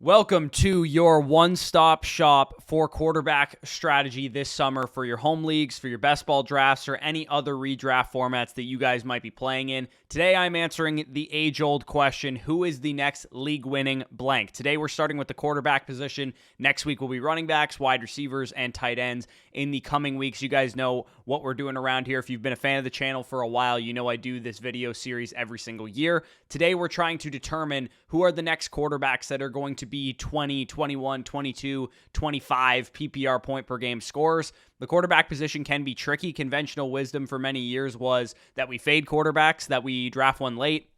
Welcome to your one-stop shop for quarterback strategy this summer for your home leagues, for your best ball drafts, or any other redraft formats that you guys might be playing in. Today, I'm answering the age-old question, who is the next league-winning blank? Today, we're starting with the quarterback position. Next week will be running backs, wide receivers, and tight ends. In the coming weeks, you guys know what we're doing around here. If you've been a fan of the channel for a while, you know I do this video series every single year. Today, we're trying to determine who are the next quarterbacks that are going to be 20, 21, 22, 25 PPR point per game scores. The quarterback position can be tricky. Conventional wisdom for many years was that we fade quarterbacks, that we draft one late,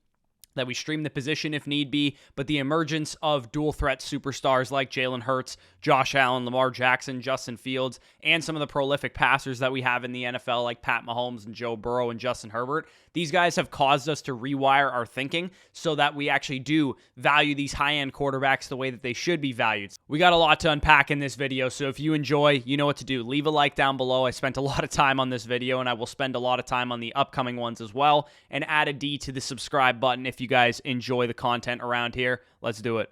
that we stream the position if need be, but the emergence of dual threat superstars like Jalen Hurts, Josh Allen, Lamar Jackson, Justin Fields, and some of the prolific passers that we have in the NFL like Pat Mahomes and Joe Burrow and Justin Herbert, these guys have caused us to rewire our thinking so that we actually do value these high-end quarterbacks the way that they should be valued. We got a lot to unpack in this video, so if you enjoy, you know what to do. Leave a like down below. I spent a lot of time on this video, and I will spend a lot of time on the upcoming ones as well, and add a D to the subscribe button if you guys enjoy the content around here. Let's do it.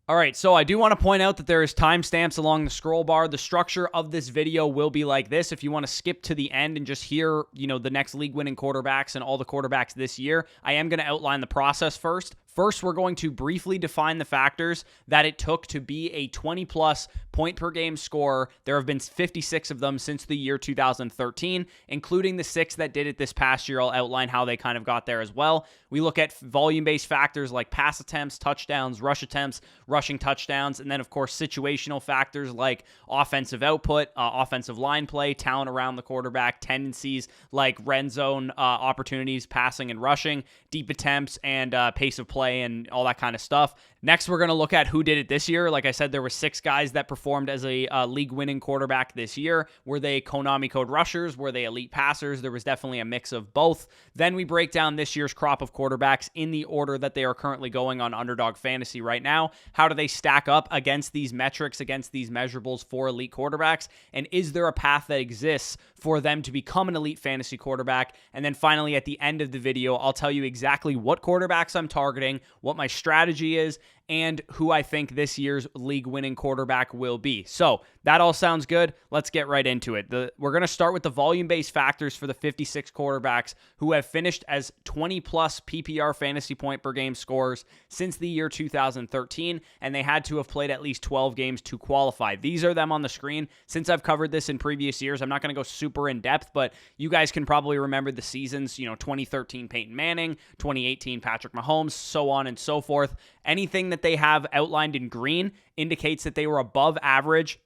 All right, so I do want to point out that there is timestamps along the scroll bar. The structure of this video will be like this. If you want to skip to the end and just hear, the next league-winning quarterbacks and all the quarterbacks this year, I am going to outline the process first. First, we're going to briefly define the factors that it took to be a 20-plus point per game scorer. There have been 56 of them since the year 2013, including the 6 that did it this past year. I'll outline how they kind of got there as well. We look at volume-based factors like pass attempts, touchdowns, rush attempts, rushing touchdowns, and then, of course, situational factors like offensive output, offensive line play, talent around the quarterback, tendencies like red zone opportunities, passing and rushing, deep attempts, and pace of play, and all that kind of stuff. Next, we're going to look at who did it this year. Like I said, there were 6 guys that performed as a league-winning quarterback this year. Were they Konami code rushers? Were they elite passers? There was definitely a mix of both. Then we break down this year's crop of quarterbacks in the order that they are currently going on Underdog Fantasy right now. How do they stack up against these metrics, against these measurables for elite quarterbacks? And is there a path that exists for them to become an elite fantasy quarterback? And then finally, at the end of the video, I'll tell you exactly what quarterbacks I'm targeting, what my strategy is, and who I think this year's league-winning quarterback will be. So that all sounds good. Let's get right into it. We're going to start with the volume-based factors for the 56 quarterbacks who have finished as 20-plus PPR fantasy point per game scorers since the year 2013, and they had to have played at least 12 games to qualify. These are them on the screen. Since I've covered this in previous years, I'm not going to go super in-depth, but you guys can probably remember the seasons, 2013 Peyton Manning, 2018 Patrick Mahomes, so on and so forth. Anything that they have outlined in green indicates that they were above average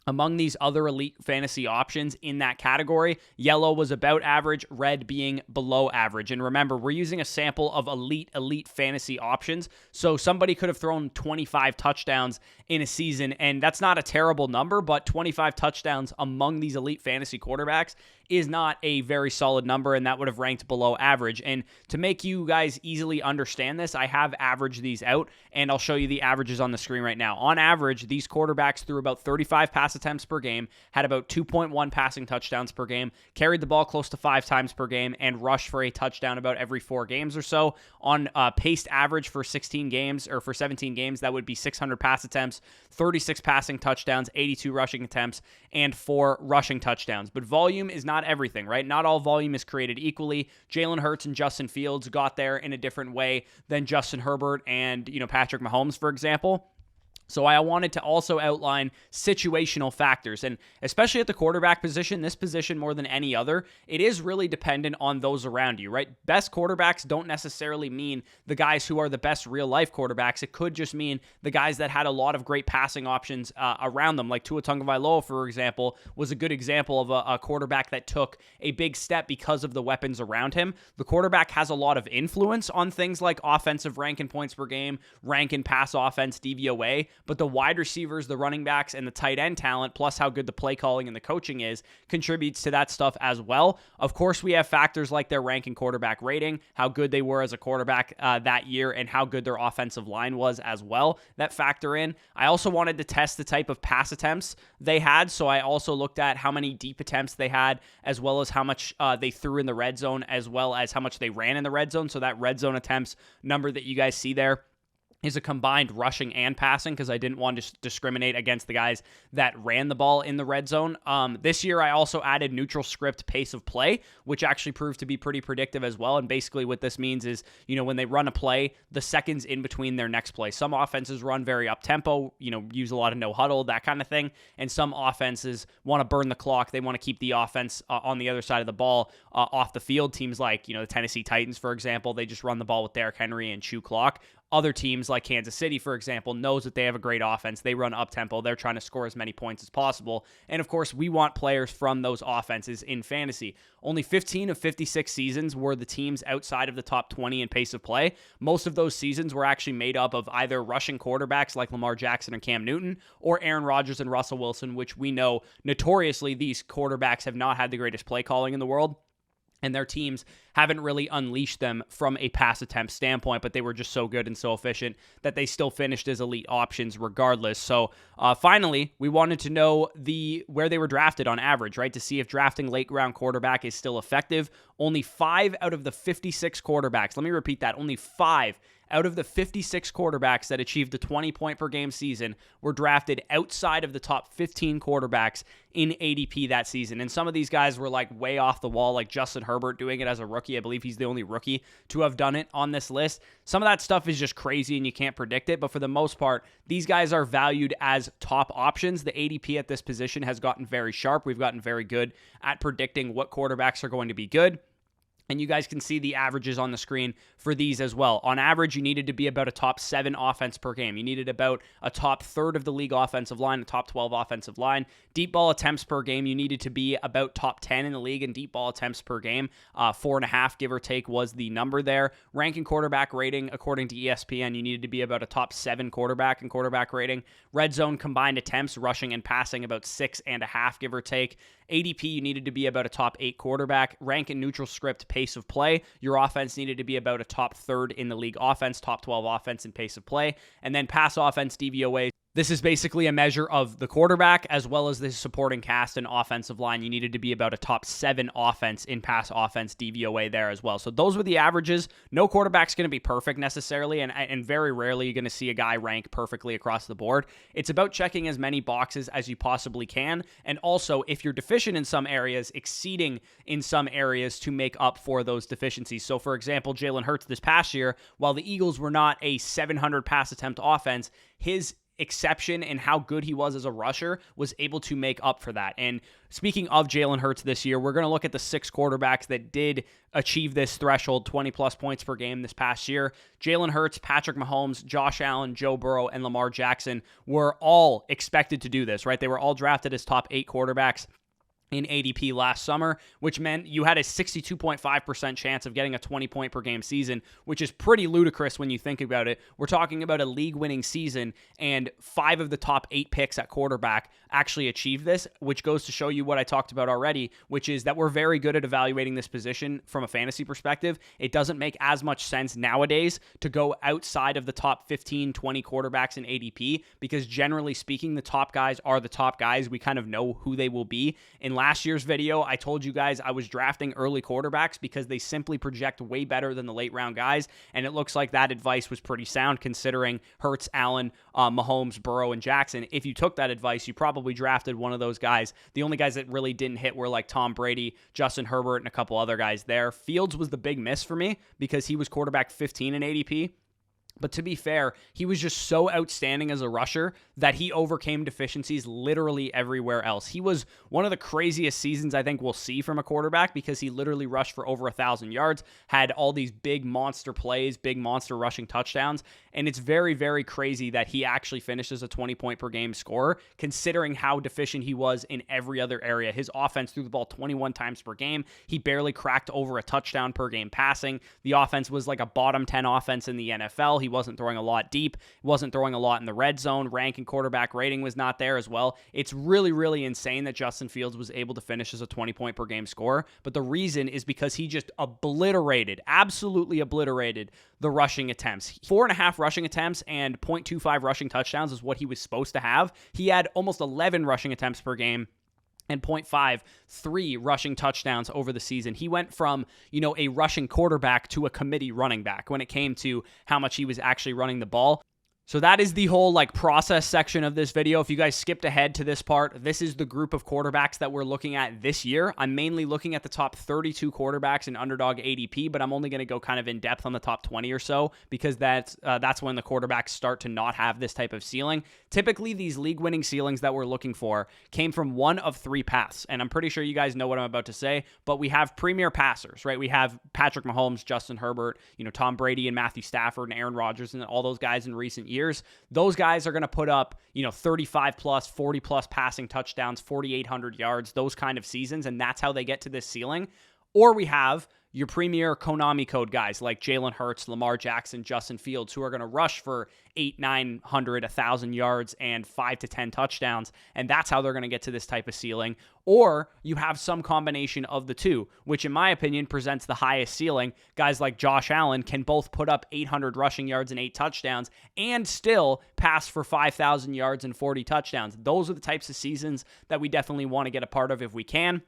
among these other elite fantasy options in that category. Yellow was about average, red being below average. And remember, we're using a sample of elite fantasy options. So somebody could have thrown 25 touchdowns in a season, and that's not a terrible number, but 25 touchdowns among these elite fantasy quarterbacks is not a very solid number, and that would have ranked below average. And to make you guys easily understand this, I have averaged these out, and I'll show you the averages on the screen right now. On average, these quarterbacks threw about 35 pass attempts per game, had about 2.1 passing touchdowns per game, carried the ball close to 5 times per game, and rushed for a touchdown about every 4 games or so. On paced average for 16 games, or for 17 games, that would be 600 pass attempts, 36 passing touchdowns, 82 rushing attempts, and 4 rushing touchdowns. But volume is not everything, right? Not all volume is created equally. Jalen Hurts and Justin Fields got there in a different way than Justin Herbert and, Patrick Mahomes, for example. So I wanted to also outline situational factors, and especially at the quarterback position, this position more than any other, it is really dependent on those around you, right? Best quarterbacks don't necessarily mean the guys who are the best real-life quarterbacks. It could just mean the guys that had a lot of great passing options around them, like Tua Tagovailoa, for example, was a good example of a quarterback that took a big step because of the weapons around him. The quarterback has a lot of influence on things like offensive rank in points per game, rank in pass offense, DVOA, but the wide receivers, the running backs, and the tight end talent, plus how good the play calling and the coaching is, contributes to that stuff as well. Of course, we have factors like their rank and quarterback rating, how good they were as a quarterback that year, and how good their offensive line was as well, that factor in. I also wanted to test the type of pass attempts they had, so I also looked at how many deep attempts they had, as well as how much they threw in the red zone, as well as how much they ran in the red zone. So that red zone attempts number that you guys see there is a combined rushing and passing, because I didn't want to discriminate against the guys that ran the ball in the red zone. This year, I also added neutral script pace of play, which actually proved to be pretty predictive as well. And basically what this means is, when they run a play, the seconds in between their next play. Some offenses run very up-tempo, use a lot of no huddle, that kind of thing. And some offenses want to burn the clock. They want to keep the offense on the other side of the ball off the field. Teams like, the Tennessee Titans, for example, they just run the ball with Derrick Henry and chew clock. Other teams like Kansas City, for example, knows that they have a great offense. They run up-tempo. They're trying to score as many points as possible. And, of course, we want players from those offenses in fantasy. Only 15 of 56 seasons were the teams outside of the top 20 in pace of play. Most of those seasons were actually made up of either rushing quarterbacks like Lamar Jackson and Cam Newton, or Aaron Rodgers and Russell Wilson, which we know notoriously these quarterbacks have not had the greatest play calling in the world. And their teams haven't really unleashed them from a pass attempt standpoint, but they were just so good and so efficient that they still finished as elite options regardless. So finally, we wanted to know where they were drafted on average, right? To see if drafting late round quarterback is still effective. Only 5 out of the 56 quarterbacks, let me repeat that, only 5 out of the 56 quarterbacks that achieved a 20-point per game season were drafted outside of the top 15 quarterbacks in ADP that season. And some of these guys were like way off the wall, like Justin Herbert doing it as a rookie. I believe he's the only rookie to have done it on this list. Some of that stuff is just crazy and you can't predict it, but for the most part, these guys are valued as top options. The ADP at this position has gotten very sharp. We've gotten very good at predicting what quarterbacks are going to be good. And you guys can see the averages on the screen for these as well. On average, you needed to be about a top 7 offense per game. You needed about a top third of the league offensive line, a top 12 offensive line. Deep ball attempts per game, you needed to be about top 10 in the league in deep ball attempts per game. 4.5, give or take, was the number there. Ranking quarterback rating, according to ESPN, you needed to be about a top 7 quarterback in quarterback rating. Red zone combined attempts, rushing and passing, about 6.5, give or take. ADP, you needed to be about a top 8 quarterback. Rank and neutral script pace of play, your offense needed to be about a top 3rd in the league offense, top 12 offense in pace of play. And then pass offense DVOA. This is basically a measure of the quarterback as well as the supporting cast and offensive line. You needed to be about a top 7 offense in pass offense DVOA there as well. So those were the averages. No quarterback's going to be perfect necessarily, and very rarely you're going to see a guy rank perfectly across the board. It's about checking as many boxes as you possibly can, and also if you're deficient in some areas, exceeding in some areas to make up for those deficiencies. So for example, Jalen Hurts this past year, while the Eagles were not a 700 pass attempt offense, his exception and how good he was as a rusher was able to make up for that. And speaking of Jalen Hurts this year, we're going to look at the 6 quarterbacks that did achieve this threshold, 20 plus points per game this past year. Jalen Hurts, Patrick Mahomes, Josh Allen, Joe Burrow, and Lamar Jackson were all expected to do this, right? They were all drafted as top 8 quarterbacks in ADP last summer, which meant you had a 62.5% chance of getting a 20-point per game season, which is pretty ludicrous when you think about it. We're talking about a league-winning season, and 5 of the top 8 picks at quarterback actually achieved this, which goes to show you what I talked about already, which is that we're very good at evaluating this position from a fantasy perspective. It doesn't make as much sense nowadays to go outside of the top 15, 20 quarterbacks in ADP, because generally speaking, the top guys are the top guys. We kind of know who they will be. In last year's video, I told you guys I was drafting early quarterbacks because they simply project way better than the late round guys, and it looks like that advice was pretty sound considering Hurts, Allen, Mahomes, Burrow, and Jackson. If you took that advice, you probably drafted one of those guys. The only guys that really didn't hit were like Tom Brady, Justin Herbert, and a couple other guys there. Fields was the big miss for me because he was quarterback 15 in ADP. But to be fair, he was just so outstanding as a rusher that he overcame deficiencies literally everywhere else. He was one of the craziest seasons I think we'll see from a quarterback because he literally rushed for over 1,000 yards, had all these big monster plays, big monster rushing touchdowns, and it's very, very crazy that he actually finished as a 20-point per game scorer considering how deficient he was in every other area. His offense threw the ball 21 times per game. He barely cracked over a touchdown per game passing. The offense was like a bottom 10 offense in the NFL. He wasn't throwing a lot deep, wasn't throwing a lot in the red zone. Rank and quarterback rating was not there as well. It's really, really insane that Justin Fields was able to finish as a 20-point per game scorer, but the reason is because he just absolutely obliterated the rushing attempts. 4.5 rushing attempts and 0.25 rushing touchdowns is what he was supposed to have. He had almost 11 rushing attempts per game and 0.53 rushing touchdowns over the season. He went from, a rushing quarterback to a committee running back when it came to how much he was actually running the ball. So that is the whole process section of this video. If you guys skipped ahead to this part, this is the group of quarterbacks that we're looking at this year. I'm mainly looking at the top 32 quarterbacks in underdog ADP, but I'm only going to go kind of in depth on the top 20 or so because that's when the quarterbacks start to not have this type of ceiling. Typically, these league-winning ceilings that we're looking for came from one of three paths, and I'm pretty sure you guys know what I'm about to say, but we have premier passers, right? We have Patrick Mahomes, Justin Herbert, Tom Brady and Matthew Stafford and Aaron Rodgers and all those guys in recent years. Those guys are going to put up, 35 plus, 40 plus passing touchdowns, 4,800 yards, those kind of seasons, and that's how they get to this ceiling. Or we have your premier Konami code guys like Jalen Hurts, Lamar Jackson, Justin Fields, who are going to rush for 800, 900, 1,000 yards and 5 to 10 touchdowns, and that's how they're going to get to this type of ceiling. Or you have some combination of the two, which in my opinion presents the highest ceiling. Guys like Josh Allen can both put up 800 rushing yards and 8 touchdowns and still pass for 5,000 yards and 40 touchdowns. Those are the types of seasons that we definitely want to get a part of if we can.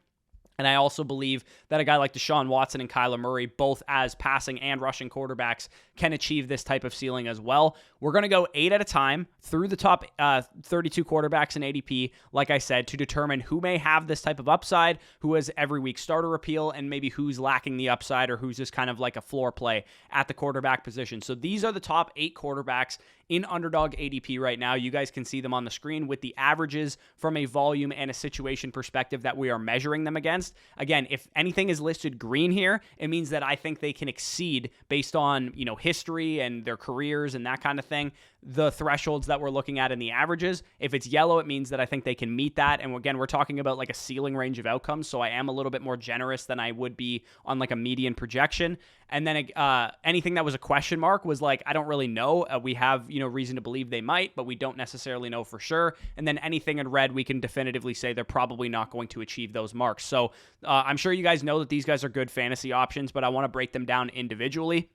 And I also believe that a guy like Deshaun Watson and Kyler Murray, both as passing and rushing quarterbacks, can achieve this type of ceiling as well. We're going to go 8 at a time through the top 32 quarterbacks in ADP, like I said, to determine who may have this type of upside, who has every week starter appeal, and maybe who's lacking the upside or who's just kind of like a floor play at the quarterback position. So these are the top 8 quarterbacks in underdog ADP right now. You guys can see them on the screen with the averages from a volume and a situation perspective that we are measuring them against. Again, if anything is listed green here, it means that I think they can exceed based on, history and their careers and that kind of thing, the thresholds that we're looking at in the averages. If it's yellow, it means that I think they can meet that. And again, we're talking about like a ceiling range of outcomes. So I am a little bit more generous than I would be on like a median projection. And then anything that was a question mark was like, I don't really know. We have, reason to believe they might, but we don't necessarily know for sure. And then anything in red, we can definitively say they're probably not going to achieve those marks. So I'm sure you guys know that these guys are good fantasy options, but I want to break them down individually.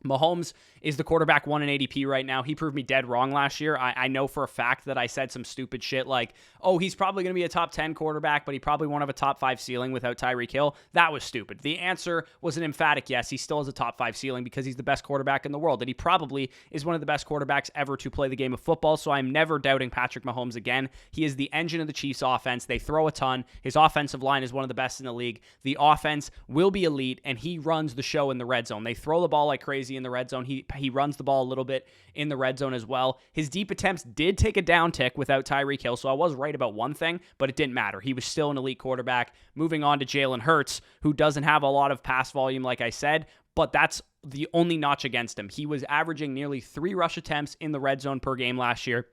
Mahomes is the quarterback 1 in ADP right now. He proved me dead wrong last year. I know for a fact that I said some stupid shit like, oh, he's probably going to be a top 10 quarterback, but he probably won't have a top 5 ceiling without Tyreek Hill. That was stupid. The answer was an emphatic yes. He still has a top 5 ceiling because he's the best quarterback in the world, and he probably is one of the best quarterbacks ever to play the game of football, so I'm never doubting Patrick Mahomes again. He is the engine of the Chiefs offense. They throw a ton. His offensive line is one of the best in the league. The offense will be elite, and he runs the show in the red zone. They throw the ball like crazy in the red zone. He runs the ball a little bit in the red zone as well. His deep attempts did take a downtick without Tyreek Hill, so I was right about one thing, but it didn't matter. He was still an elite quarterback. Moving on to Jalen Hurts, who doesn't have a lot of pass volume, like I said, but that's the only notch against him. He was averaging nearly 3 rush attempts in the red zone per game last year.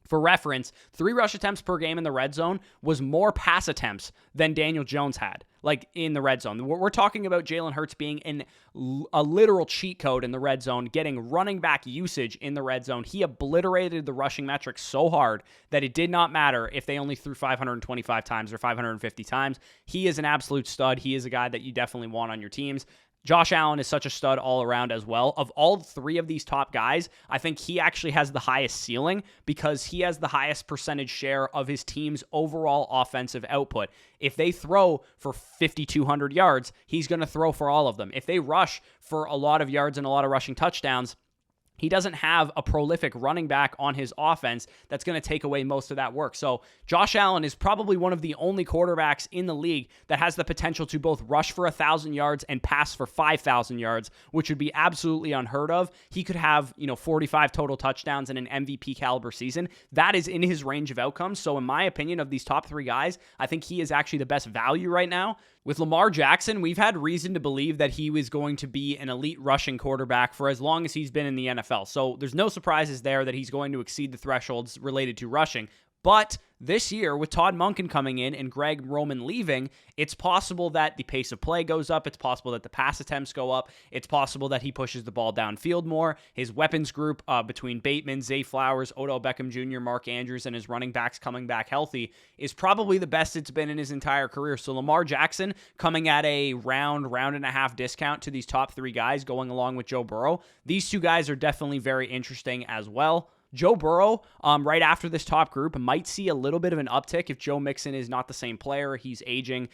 For reference, 3 rush attempts per game in the red zone was more pass attempts than Daniel Jones had, like in the red zone. We're talking about Jalen Hurts being a literal cheat code in the red zone, getting running back usage in the red zone. He obliterated the rushing metrics so hard that it did not matter if they only threw 525 times or 550 times. He is an absolute stud. He is a guy that you definitely want on your teams. Josh Allen is such a stud all around as well. Of all 3 of these top guys, I think he actually has the highest ceiling because he has the highest percentage share of his team's overall offensive output. If they throw for 5,200 yards, he's going to throw for all of them. If they rush for a lot of yards and a lot of rushing touchdowns, he doesn't have a prolific running back on his offense that's going to take away most of that work. So Josh Allen is probably one of the only quarterbacks in the league that has the potential to both rush for 1,000 yards and pass for 5,000 yards, which would be absolutely unheard of. He could have, 45 total touchdowns in an MVP caliber season. That is in his range of outcomes. So in my opinion, of these top 3 guys, I think he is actually the best value right now. With Lamar Jackson, we've had reason to believe that he was going to be an elite rushing quarterback for as long as he's been in the NFL. So there's no surprises there that he's going to exceed the thresholds related to rushing. But this year, with Todd Monken coming in and Greg Roman leaving, it's possible that the pace of play goes up. It's possible that the pass attempts go up. It's possible that he pushes the ball downfield more. His weapons group between Bateman, Zay Flowers, Odell Beckham Jr., Mark Andrews, and his running backs coming back healthy is probably the best it's been in his entire career. So Lamar Jackson coming at a round and a half discount to these top three guys going along with Joe Burrow. These two guys are definitely very interesting as well. Joe Burrow, right after this top group, might see a little bit of an uptick if Joe Mixon is not the same player. He's aging.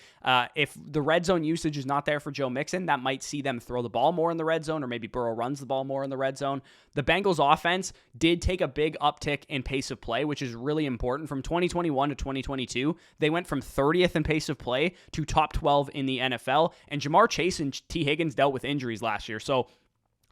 If the red zone usage is not there for Joe Mixon, that might see them throw the ball more in the red zone, or maybe Burrow runs the ball more in the red zone. The Bengals offense did take a big uptick in pace of play, which is really important. From 2021 to 2022, they went from 30th in pace of play to top 12 in the NFL, and Jamar Chase and T. Higgins dealt with injuries last year. So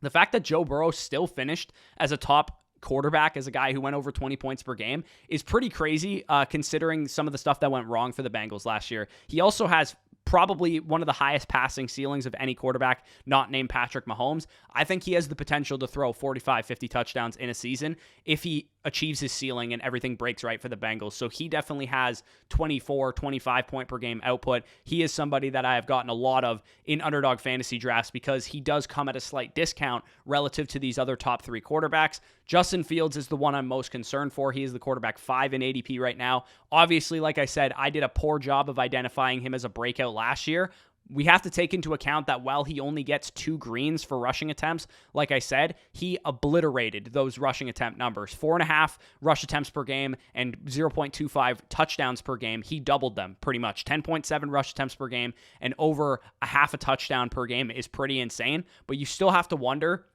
the fact that Joe Burrow still finished as a top quarterback, as a guy who went over 20 points per game, is pretty crazy considering some of the stuff that went wrong for the Bengals last year. He also has probably one of the highest passing ceilings of any quarterback not named Patrick Mahomes. I think he has the potential to throw 45, 50 touchdowns in a season if he achieves his ceiling and everything breaks right for the Bengals. So he definitely has 24, 25 point per game output. He is somebody that I have gotten a lot of in underdog fantasy drafts because he does come at a slight discount relative to these other top three quarterbacks. Justin Fields is the one I'm most concerned for. He is the quarterback 5 in ADP right now. Obviously, like I said, I did a poor job of identifying him as a breakout last year. We have to take into account that while he only gets 2 greens for rushing attempts, like I said, he obliterated those rushing attempt numbers. 4.5 rush attempts per game and 0.25 touchdowns per game. He doubled them pretty much. 10.7 rush attempts per game and over a half a touchdown per game is pretty insane. But you still have to wonder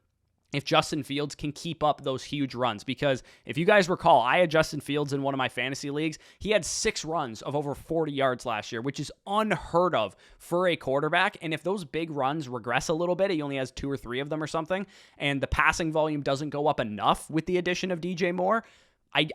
if Justin Fields can keep up those huge runs. Because if you guys recall, I had Justin Fields in one of my fantasy leagues. He had 6 runs of over 40 yards last year, which is unheard of for a quarterback. And if those big runs regress a little bit, he only has 2 or 3 of them or something, and the passing volume doesn't go up enough with the addition of DJ Moore,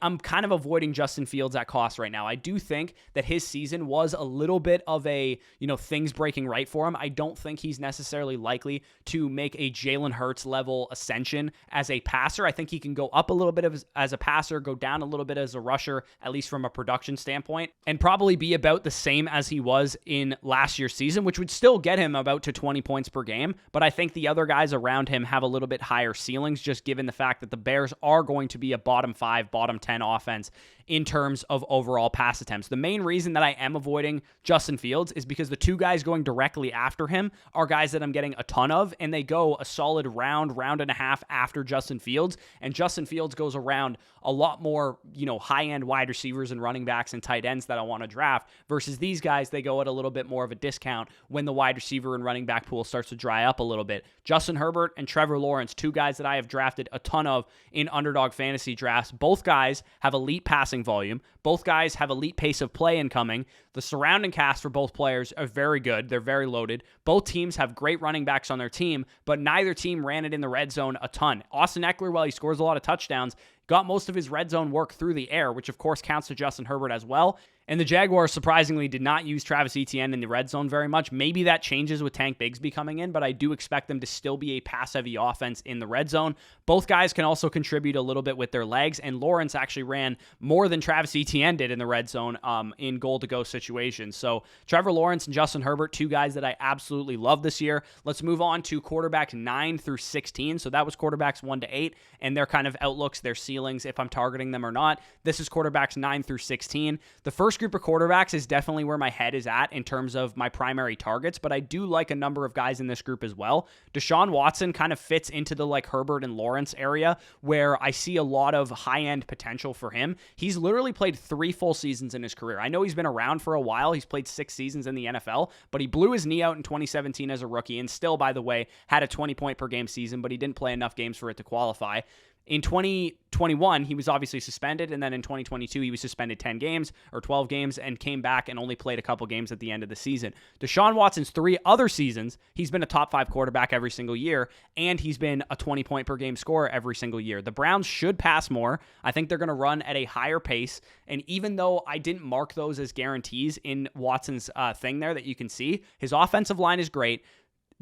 I'm kind of avoiding Justin Fields at cost right now. I do think that his season was a little bit of a, things breaking right for him. I don't think he's necessarily likely to make a Jalen Hurts level ascension as a passer. I think he can go up a little bit as a passer, go down a little bit as a rusher, at least from a production standpoint, and probably be about the same as he was in last year's season, which would still get him about to 20 points per game. But I think the other guys around him have a little bit higher ceilings, just given the fact that the Bears are going to be a bottom 5, bottom 10 offense in terms of overall pass attempts. The main reason that I am avoiding Justin Fields is because the 2 guys going directly after him are guys that I'm getting a ton of, and they go a solid round and a half after Justin Fields, and Justin Fields goes around a lot more, high-end wide receivers and running backs and tight ends that I want to draft, versus these guys, they go at a little bit more of a discount when the wide receiver and running back pool starts to dry up a little bit. Justin Herbert and Trevor Lawrence, 2 guys that I have drafted a ton of in underdog fantasy drafts. Both guys have elite passing volume. Both guys have elite pace of play incoming. The surrounding cast for both players are very good. They're very loaded. Both teams have great running backs on their team, but neither team ran it in the red zone a ton. Austin Eckler, while he scores a lot of touchdowns, got most of his red zone work through the air, which of course counts to Justin Herbert as well. And the Jaguars surprisingly did not use Travis Etienne in the red zone very much. Maybe that changes with Tank Bigsby coming in, but I do expect them to still be a pass-heavy offense in the red zone. Both guys can also contribute a little bit with their legs, and Lawrence actually ran more than Travis Etienne did in the red zone in goal-to-go situations. So Trevor Lawrence and Justin Herbert, 2 guys that I absolutely love this year. Let's move on to quarterbacks 9 through 16. So that was quarterbacks 1 to 8, and their kind of outlooks, their ceilings, if I'm targeting them or not. This is quarterbacks 9 through 16. The first group of quarterbacks is definitely where my head is at in terms of my primary targets, but I do like a number of guys in this group as well. Deshaun Watson kind of fits into the Herbert and Lawrence area where I see a lot of high-end potential for him. He's literally played 3 full seasons in his career. I know he's been around for a while. He's played 6 seasons in the NFL, but he blew his knee out in 2017 as a rookie and still, by the way, had a 20-point per game season, but he didn't play enough games for it to qualify. In 2021, he was obviously suspended, and then in 2022, he was suspended 10 games or 12 games and came back and only played a couple games at the end of the season. Deshaun Watson's 3 other seasons, he's been a top 5 quarterback every single year, and he's been a 20-point per game scorer every single year. The Browns should pass more. I think they're going to run at a higher pace, and even though I didn't mark those as guarantees in Watson's thing there that you can see, his offensive line is great.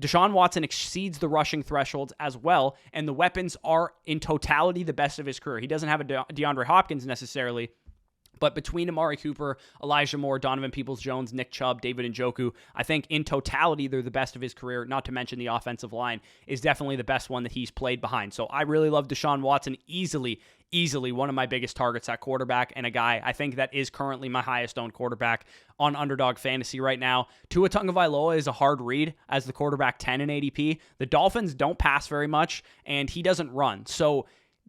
Deshaun Watson exceeds the rushing thresholds as well, and the weapons are in totality the best of his career. He doesn't have a DeAndre Hopkins necessarily, But between Amari Cooper, Elijah Moore, Donovan Peoples-Jones, Nick Chubb, David Njoku, I think in totality, they're the best of his career, not to mention the offensive line is definitely the best one that he's played behind. So I really love Deshaun Watson, easily one of my biggest targets at quarterback, and a guy I think that is currently my highest owned quarterback on Underdog Fantasy right now. Tua Tagovailoa is a hard read as the quarterback 10 in ADP. The Dolphins don't pass very much, and he doesn't run. So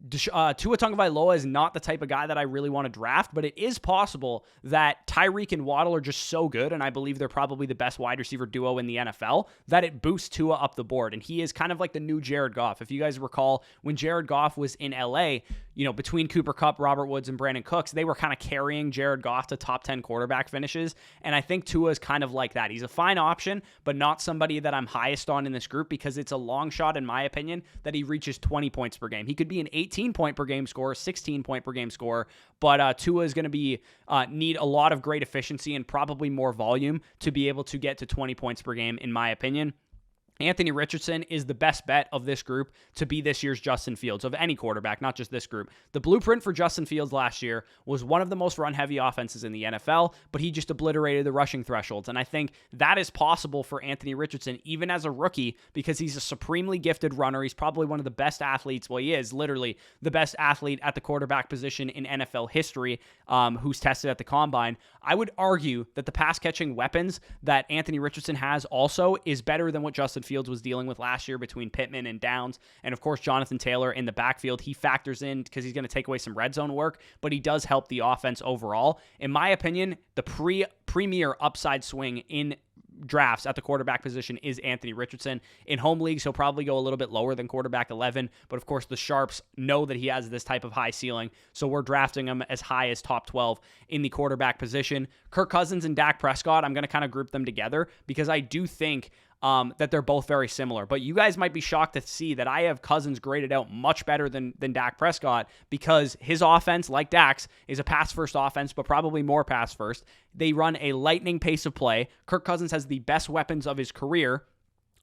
Tua Tagovailoa is not the type of guy that I really want to draft, but it is possible that Tyreek and Waddle are just so good, and I believe they're probably the best wide receiver duo in the NFL, that it boosts Tua up the board. And he is kind of like the new Jared Goff. If you guys recall, when Jared Goff was in LA, between Cooper Kupp, Robert Woods, and Brandon Cooks, they were kind of carrying Jared Goff to top 10 quarterback finishes. And I think Tua is kind of like that. He's a fine option, but not somebody that I'm highest on in this group, because it's a long shot, in my opinion, that he reaches 20 points per game. He could be an 18-point per game scorer, 16-point per game scorer, but Tua is going to need a lot of great efficiency and probably more volume to be able to get to 20 points per game, in my opinion. Anthony Richardson is the best bet of this group to be this year's Justin Fields, of any quarterback, not just this group. The blueprint for Justin Fields last year was one of the most run-heavy offenses in the NFL, but he just obliterated the rushing thresholds. And I think that is possible for Anthony Richardson, even as a rookie, because he's a supremely gifted runner. He's probably one of the best athletes. Well, he is literally the best athlete at the quarterback position in NFL history, who's tested at the combine. I would argue that the pass-catching weapons that Anthony Richardson has also is better than what Justin Fields was dealing with last year between Pittman and Downs. And of course, Jonathan Taylor in the backfield, he factors in because he's going to take away some red zone work, but he does help the offense overall. In my opinion, the premier upside swing in drafts at the quarterback position is Anthony Richardson. In home leagues, he'll probably go a little bit lower than quarterback 11, but of course the Sharps know that he has this type of high ceiling, so we're drafting him as high as top 12 in the quarterback position. Kirk Cousins and Dak Prescott, I'm going to kind of group them together because I do think that they're both very similar. But you guys might be shocked to see that I have Cousins graded out much better than Dak Prescott, because his offense, like Dak's, is a pass-first offense, but probably more pass-first. They run a lightning pace of play. Kirk Cousins has the best weapons of his career,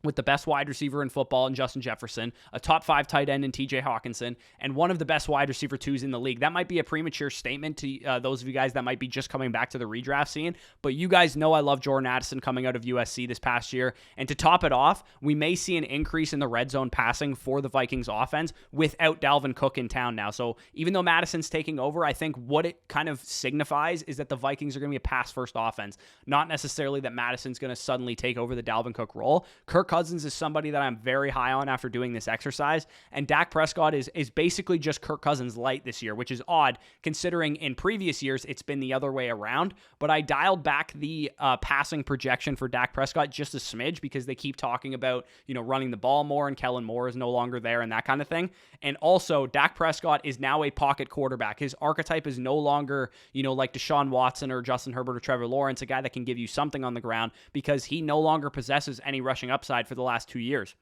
with the best wide receiver in football in Justin Jefferson, a top 5 tight end in TJ Hawkinson, and one of the best wide receiver 2s in the league. That might be a premature statement to those of you guys that might be just coming back to the redraft scene, but you guys know I love Jordan Addison coming out of USC this past year. And to top it off, we may see an increase in the red zone passing for the Vikings offense without Dalvin Cook in town now. So even though Madison's taking over, I think what it kind of signifies is that the Vikings are going to be a pass-first offense, not necessarily that Madison's going to suddenly take over the Dalvin Cook role. Kirk Cousins is somebody that I'm very high on after doing this exercise, and Dak Prescott is basically just Kirk Cousins light this year, which is odd considering in previous years it's been the other way around. But I dialed back the passing projection for Dak Prescott just a smidge because they keep talking about running the ball more, and Kellen Moore is no longer there and that kind of thing. And also, Dak Prescott is now a pocket quarterback. His archetype is no longer like Deshaun Watson or Justin Herbert or Trevor Lawrence, a guy that can give you something on the ground, because he no longer possesses any rushing upside for the last 2 years.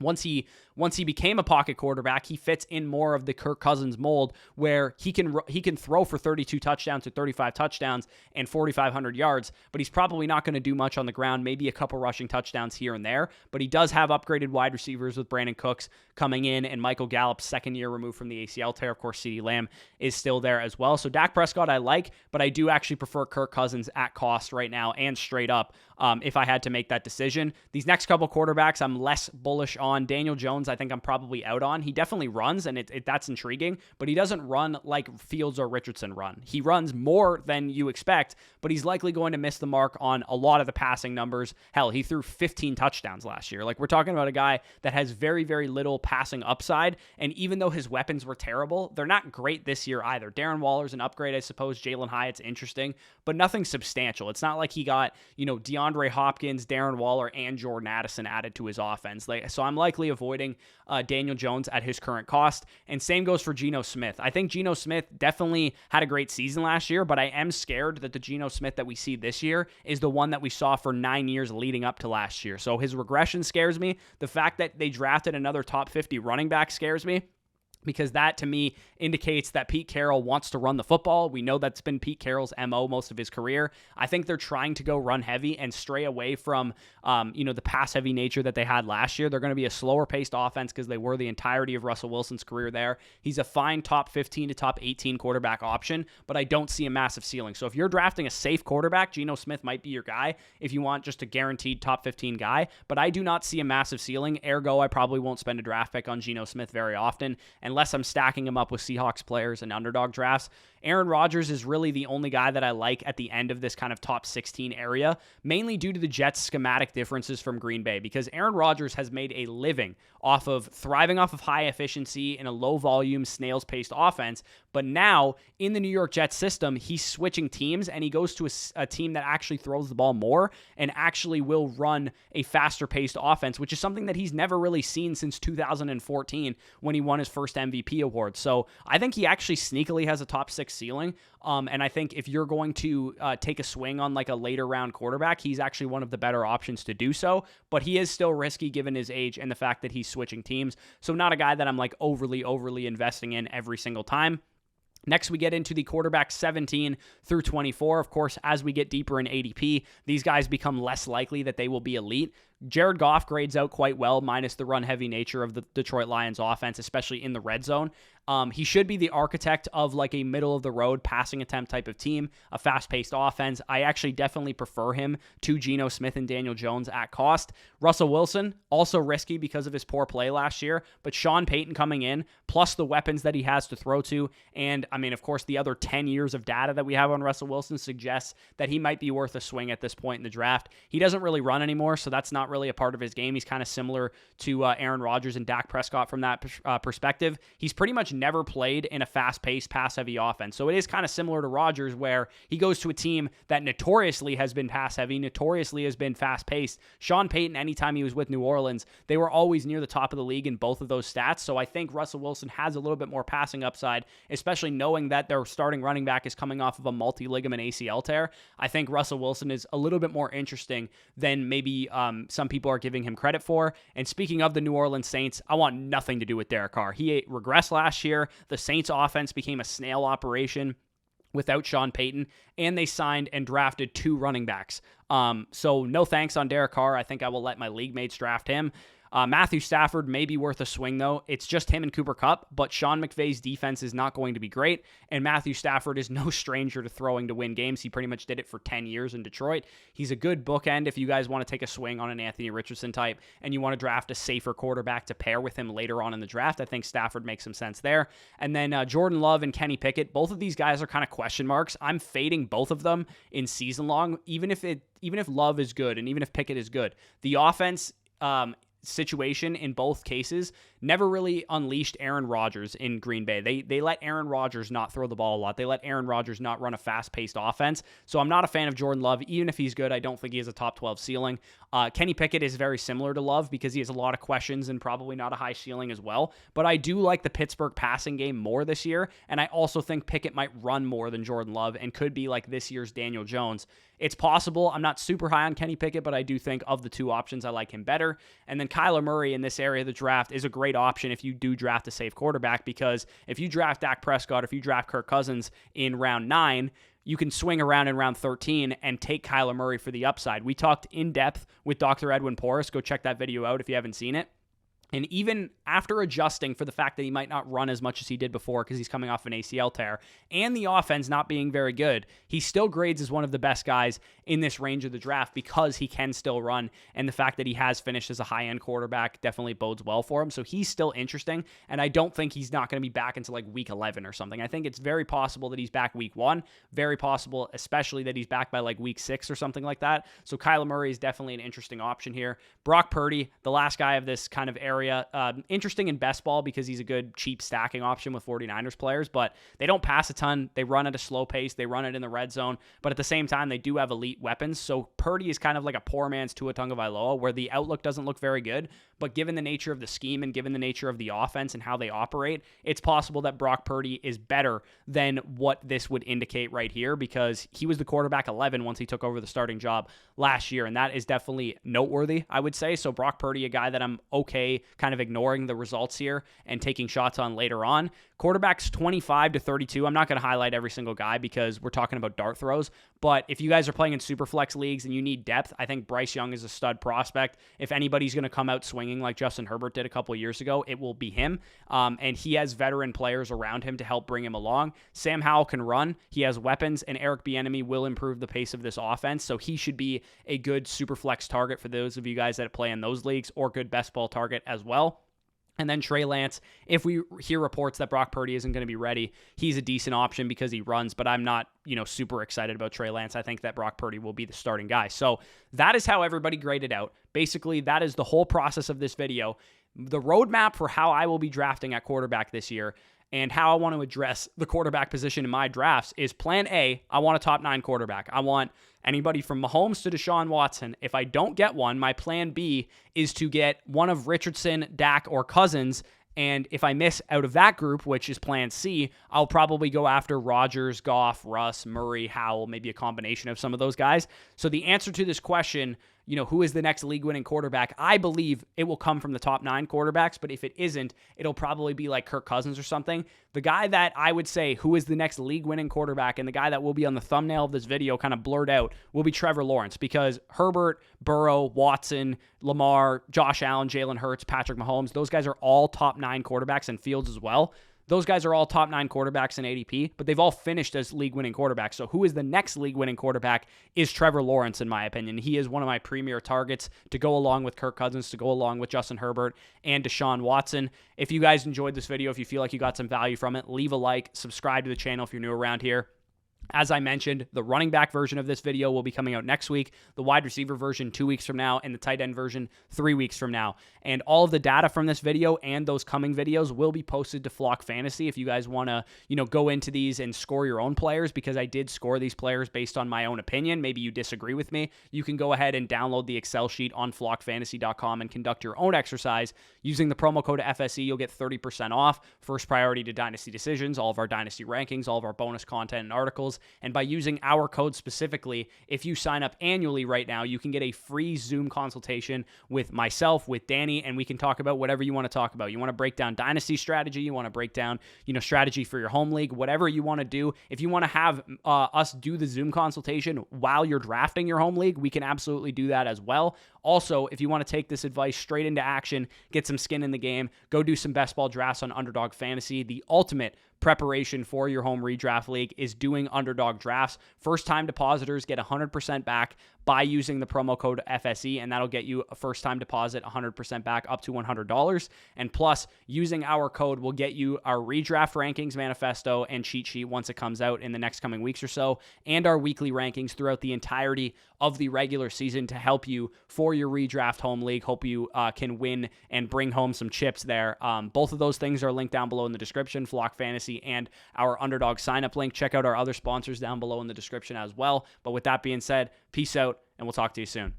Once he became a pocket quarterback, he fits in more of the Kirk Cousins mold, where he can throw for 32 touchdowns to 35 touchdowns and 4,500 yards, but he's probably not going to do much on the ground, maybe a couple rushing touchdowns here and there. But he does have upgraded wide receivers with Brandon Cooks coming in and Michael Gallup's second year removed from the ACL tear. Of course, CeeDee Lamb is still there as well. So Dak Prescott I like, but I do actually prefer Kirk Cousins at cost right now and straight up if I had to make that decision. These next couple quarterbacks I'm less bullish on. Daniel Jones, I think I'm probably out on. He definitely runs, and that's intriguing, but he doesn't run like Fields or Richardson run. He runs more than you expect, but he's likely going to miss the mark on a lot of the passing numbers. Hell, he threw 15 touchdowns last year. Like, we're talking about a guy that has very, very little passing upside, and even though his weapons were terrible, they're not great this year either. Darren Waller's an upgrade, I suppose. Jalen Hyatt's interesting, but nothing substantial. It's not like he got, DeAndre Hopkins, Darren Waller, and Jordan Addison added to his offense. So I'm likely avoiding Daniel Jones at his current cost. And same goes for Geno Smith. I think Geno Smith definitely had a great season last year, but I am scared that the Geno Smith that we see this year is the one that we saw for 9 years leading up to last year. So his regression scares me. The fact that they drafted another top 50 running back scares me. because that to me indicates that Pete Carroll wants to run the football. We know that's been Pete Carroll's MO most of his career. I think they're trying to go run heavy and stray away from, the pass heavy nature that they had last year. They're going to be a slower paced offense because they were the entirety of Russell Wilson's career there. He's a fine top 15 to top 18 quarterback option, but I don't see a massive ceiling. So if you're drafting a safe quarterback, Geno Smith might be your guy if you want just a guaranteed top 15 guy, but I do not see a massive ceiling. Ergo, I probably won't spend a draft pick on Geno Smith very often, unless I'm stacking him up with Seahawks players and underdog drafts. Aaron Rodgers is really the only guy that I like at the end of this kind of top 16 area, mainly due to the Jets' schematic differences from Green Bay, because Aaron Rodgers has made a living thriving off of high efficiency in a low volume, snail's paced offense. But now in the New York Jets system, he's switching teams and he goes to a team that actually throws the ball more and actually will run a faster paced offense, which is something that he's never really seen since 2014 when he won his first MVP award. So I think he actually sneakily has a top 6 ceiling. And I think if you're going to take a swing on like a later round quarterback, he's actually one of the better options to do so. But he is still risky given his age and the fact that he's switching teams. So not a guy that I'm like overly investing in every single time. Next, we get into the quarterback 17 through 24. Of course, as we get deeper in ADP, these guys become less likely that they will be elite. Jared Goff grades out quite well, minus the run-heavy nature of the Detroit Lions offense, especially in the red zone. He should be the architect of like a middle-of-the-road passing attempt type of team, a fast-paced offense. I actually definitely prefer him to Geno Smith and Daniel Jones at cost. Russell Wilson, also risky because of his poor play last year, but Sean Payton coming in, plus the weapons that he has to throw to, and I mean, of course, the other 10 years of data that we have on Russell Wilson suggests that he might be worth a swing at this point in the draft. He doesn't really run anymore, so that's not really a part of his game. He's kind of similar to Aaron Rodgers and Dak Prescott from that perspective. He's pretty much never played in a fast-paced, pass-heavy offense. So it is kind of similar to Rodgers, where he goes to a team that notoriously has been pass-heavy, notoriously has been fast-paced. Sean Payton, anytime he was with New Orleans, they were always near the top of the league in both of those stats. So I think Russell Wilson has a little bit more passing upside, especially knowing that their starting running back is coming off of a multi-ligament ACL tear. I think Russell Wilson is a little bit more interesting than maybe some people are giving him credit for. And speaking of the New Orleans Saints, I want nothing to do with Derek Carr. He regressed last year. The Saints offense became a snail operation without Sean Payton, and they signed and drafted 2 running backs. So no thanks on Derek Carr. I think I will let my league mates draft him. Matthew Stafford may be worth a swing, though. It's just him and Cooper Kupp, but Sean McVay's defense is not going to be great, and Matthew Stafford is no stranger to throwing to win games. He pretty much did it for 10 years in Detroit. He's a good bookend if you guys want to take a swing on an Anthony Richardson type and you want to draft a safer quarterback to pair with him later on in the draft. I think Stafford makes some sense there. And then Jordan Love and Kenny Pickett, both of these guys are kind of question marks. I'm fading both of them in season long, even if Love is good and even if Pickett is good. The offense situation in both cases never really unleashed Aaron Rodgers in Green Bay. They let Aaron Rodgers not throw the ball a lot. They let Aaron Rodgers not run a fast-paced offense. So I'm not a fan of Jordan Love. Even if he's good, I don't think he has a top 12 ceiling. Kenny Pickett is very similar to Love because he has a lot of questions and probably not a high ceiling as well. But I do like the Pittsburgh passing game more this year, and I also think Pickett might run more than Jordan Love and could be like this year's Daniel Jones. It's possible. I'm not super high on Kenny Pickett, but I do think of the 2 options, I like him better. And then Kyler Murray in this area of the draft is a great option if you do draft a safe quarterback, because if you draft Dak Prescott, if you draft Kirk Cousins in round 9, you can swing around in round 13 and take Kyler Murray for the upside. We talked in depth with Dr. Edwin Porras. Go check that video out if you haven't seen it. And even after adjusting for the fact that he might not run as much as he did before because he's coming off an ACL tear and the offense not being very good, he still grades as one of the best guys in this range of the draft because he can still run. And the fact that he has finished as a high-end quarterback definitely bodes well for him. So he's still interesting. And I don't think he's not going to be back until like week 11 or something. I think it's very possible that he's back week 1. Very possible, especially that he's back by like week 6 or something like that. So Kyler Murray is definitely an interesting option here. Brock Purdy, the last guy of this kind of area, interesting in best ball because he's a good cheap stacking option with 49ers players, but they don't pass a ton. They run at a slow pace. They run it in the red zone, but at the same time, they do have elite weapons. So Purdy is kind of like a poor man's Tua Tagovailoa, where the outlook doesn't look very good, but given the nature of the scheme and given the nature of the offense and how they operate, it's possible that Brock Purdy is better than what this would indicate right here, because he was the quarterback 11 once he took over the starting job last year, and that is definitely noteworthy, I would say. So Brock Purdy, a guy that I'm okay kind of ignoring the results here and taking shots on later on. Quarterbacks 25 to 32. I'm not going to highlight every single guy because we're talking about dart throws. But if you guys are playing in super flex leagues and you need depth, I think Bryce Young is a stud prospect. If anybody's going to come out swinging like Justin Herbert did a couple of years ago, it will be him. And he has veteran players around him to help bring him along. Sam Howell can run. He has weapons, and Eric Bieniemy will improve the pace of this offense. So he should be a good super flex target for those of you guys that play in those leagues, or good best ball target as well. And then Trey Lance, if we hear reports that Brock Purdy isn't going to be ready, he's a decent option because he runs, but I'm not, super excited about Trey Lance. I think that Brock Purdy will be the starting guy. So that is how everybody graded out. Basically, that is the whole process of this video. The roadmap for how I will be drafting at quarterback this year and how I want to address the quarterback position in my drafts is plan A, I want a top 9 quarterback. I want anybody from Mahomes to Deshaun Watson. If I don't get one, my plan B is to get one of Richardson, Dak, or Cousins. And if I miss out of that group, which is plan C, I'll probably go after Rodgers, Goff, Russ, Murray, Howell, maybe a combination of some of those guys. So the answer to this question, who is the next league-winning quarterback? I believe it will come from the top 9 quarterbacks, but if it isn't, it'll probably be like Kirk Cousins or something. The guy that I would say who is the next league-winning quarterback, and the guy that will be on the thumbnail of this video kind of blurred out, will be Trevor Lawrence, because Herbert, Burrow, Watson, Lamar, Josh Allen, Jalen Hurts, Patrick Mahomes, those guys are all top 9 quarterbacks, and Fields as well. Those guys are all top 9 quarterbacks in ADP, but they've all finished as league-winning quarterbacks. So who is the next league-winning quarterback is Trevor Lawrence, in my opinion. He is one of my premier targets to go along with Kirk Cousins, to go along with Justin Herbert and Deshaun Watson. If you guys enjoyed this video, if you feel like you got some value from it, leave a like, subscribe to the channel if you're new around here. As I mentioned, the running back version of this video will be coming out next week, the wide receiver version 2 weeks from now, and the tight end version 3 weeks from now. And all of the data from this video and those coming videos will be posted to Flock Fantasy if you guys want to, go into these and score your own players, because I did score these players based on my own opinion. Maybe you disagree with me. You can go ahead and download the Excel sheet on flockfantasy.com and conduct your own exercise. Using the promo code FSE, you'll get 30% off. First priority to Dynasty Decisions, all of our Dynasty rankings, all of our bonus content and articles. And by using our code specifically, if you sign up annually right now, you can get a free Zoom consultation with myself, with Danny, and we can talk about whatever you want to talk about. You want to break down Dynasty strategy, you want to break down, strategy for your home league, whatever you want to do. If you want to have us do the Zoom consultation while you're drafting your home league, we can absolutely do that as well. Also, if you want to take this advice straight into action, get some skin in the game, go do some best ball drafts on Underdog Fantasy. The ultimate preparation for your home redraft league is doing underdog drafts. First-time depositors get 100% back by using the promo code FSE, and that'll get you a first-time deposit 100% back up to $100. And plus, using our code will get you our redraft rankings manifesto and cheat sheet once it comes out in the next coming weeks or so, and our weekly rankings throughout the entirety of the regular season to help you for your redraft home league. Hope you can win and bring home some chips there. Both of those things are linked down below in the description, Flock Fantasy and our Underdog sign-up link. Check out our other sponsors down below in the description as well. But with that being said, peace out, and we'll talk to you soon.